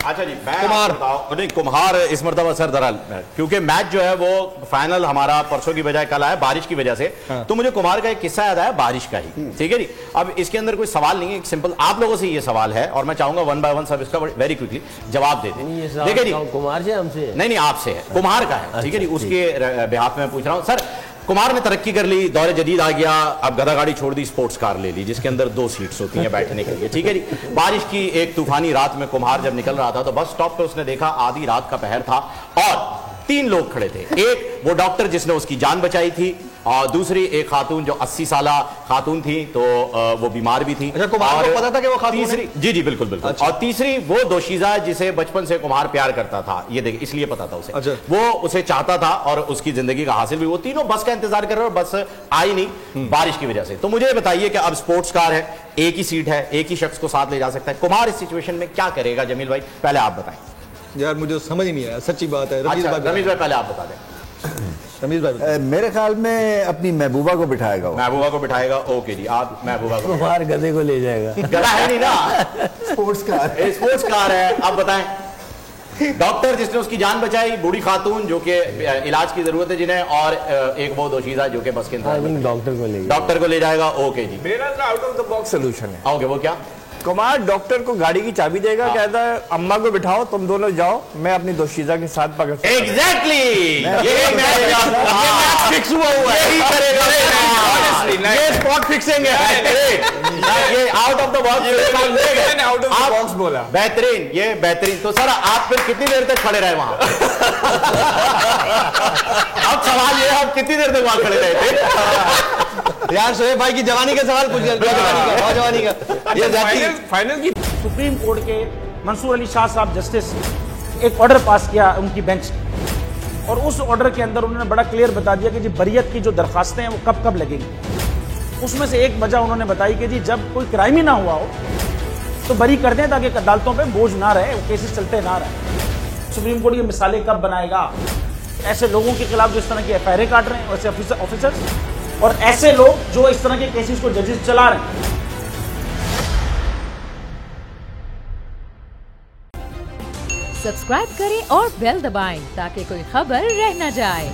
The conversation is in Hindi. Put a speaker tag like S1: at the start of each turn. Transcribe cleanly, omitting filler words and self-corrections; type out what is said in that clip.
S1: अच्छा जी, मैं नहीं कुम्हार इस मरतबा सर दरअसल क्योंकि मैच जो है वो फाइनल हमारा परसों की बजाय कल आया बारिश की वजह से। तो मुझे कुम्हार का एक किस्सा याद आया बारिश का ही, ठीक है जी। अब इसके अंदर कोई सवाल नहीं है, एक सिंपल आप लोगों से ये सवाल है और मैं चाहूंगा वन बाय वन सब इसका वेरी क्विकली जवाब दे दें। देखिए जी,
S2: कुम्हार से हमसे
S1: नहीं आपसे है, कुम्हार का है, ठीक है जी। उसके बिहाफ में पूछ रहा हूँ सर। कुमार ने तरक्की कर ली, दौरे जदीद आ गया, अब गधा गाड़ी छोड़ दी, स्पोर्ट्स कार ले ली जिसके अंदर 2 सीट्स होती हैं बैठने के लिए, ठीक है जी। बारिश की एक तूफानी रात में कुम्हार जब निकल रहा था तो बस स्टॉप पे उसने देखा आधी रात का पहर था और 3 लोग खड़े थे। एक वो डॉक्टर जिसने उसकी जान बचाई थी और दूसरी एक खातून जो 80 साल खातून थी, तो वो बीमार भी थी।
S3: अच्छा, कुम्हार को पता था कि वो खातून
S1: तीसरी
S3: है?
S1: जी जी बिल्कुल बिल्कुल।
S3: अच्छा।
S1: और तीसरी वो दोशीजा जिसे बचपन से कुम्हार प्यार करता था, ये देखिए इसलिए पता था उसे।
S3: अच्छा।
S1: वो उसे चाहता था और उसकी जिंदगी का हासिल भी। वो तीनों बस का इंतजार कर रहे और बस आई नहीं बारिश की वजह से। तो मुझे बताइए कि अब स्पोर्ट्स कार है, एक ही सीट है, एक ही शख्स को साथ ले जा सकता है, कुम्हार इस सिचुएशन में क्या करेगा? जमील भाई पहले आप बताएं।
S3: यार मुझे समझ ही नहीं आया, सच्ची बात है।
S1: रमीज भाई पहले आप बता दें।
S3: रमीज भाई
S4: मेरे ख्याल में अपनी महबूबा को बिठाएगा।
S1: महबूबा को बिठाएगा, ओके जी। आप महबूबा को
S2: कुम्हार गधे को ले जाएगा।
S1: गधा है नहीं ना,
S4: स्पोर्ट्स
S1: कार है। आप बताएं। डॉक्टर जिसने उसकी जान बचाई, बूढ़ी खातून जो कि इलाज की जरूरत है जिन्हें, और एक वो दोशीजा जो कि बस के डॉक्टर को ले जाएगा, ओके जी।
S5: मेरा out of the box solution है।
S1: ओके, वो क्या?
S5: कुमार डॉक्टर को गाड़ी की चाबी देगा, कहता है अम्मा को बिठाओ, तुम दोनों जाओ, मैं अपनी दोशीजा के साथ पकड़।
S1: एग्जैक्टली, ये मैच फिक्स हुआ हुआ है, यही करेगा। ये स्पॉट फिक्सिंग है, ये out of the box.
S5: Out of the box बोला,
S1: बेहतरीन, ये बेहतरीन। तो सर आप फिर कितनी देर तक खड़े रहे वहां? अब सवाल ये, आप कितनी देर तक वहां खड़े रहे थे?
S3: यार शोएब भाई की जवानी का सवाल पूछ लिया, जवानी का। ये
S5: फाइनल की
S6: सुप्रीम कोर्ट के मंसूर अली शाह साहब जस्टिस एक ऑर्डर पास किया उनकी बेंच, और उस ऑर्डर के अंदर उन्होंने बड़ा क्लियर बता दिया कि जी बरियत की जो दरखास्तें हैं वो कब कब लगेंगी। उसमें से एक वजह उन्होंने बताई कि जी जब कोई क्राइम ही ना हुआ हो तो बरी कर दें ताकि अदालतों पे बोझ ना रहे, वो केसेस चलते ना रहे। सुप्रीम कोर्ट ये मिसालें कब बनाएगा? ऐसे लोगों के खिलाफ जो इस तरह की एफआईआर काट रहे हैं, वैसे ऑफिसर्स, और ऐसे लोग जो इस तरह के केसेस को जजेस चला रहे हैं।
S7: सब्सक्राइब करें और बेल दबाएं ताकि कोई खबर रह न जाए।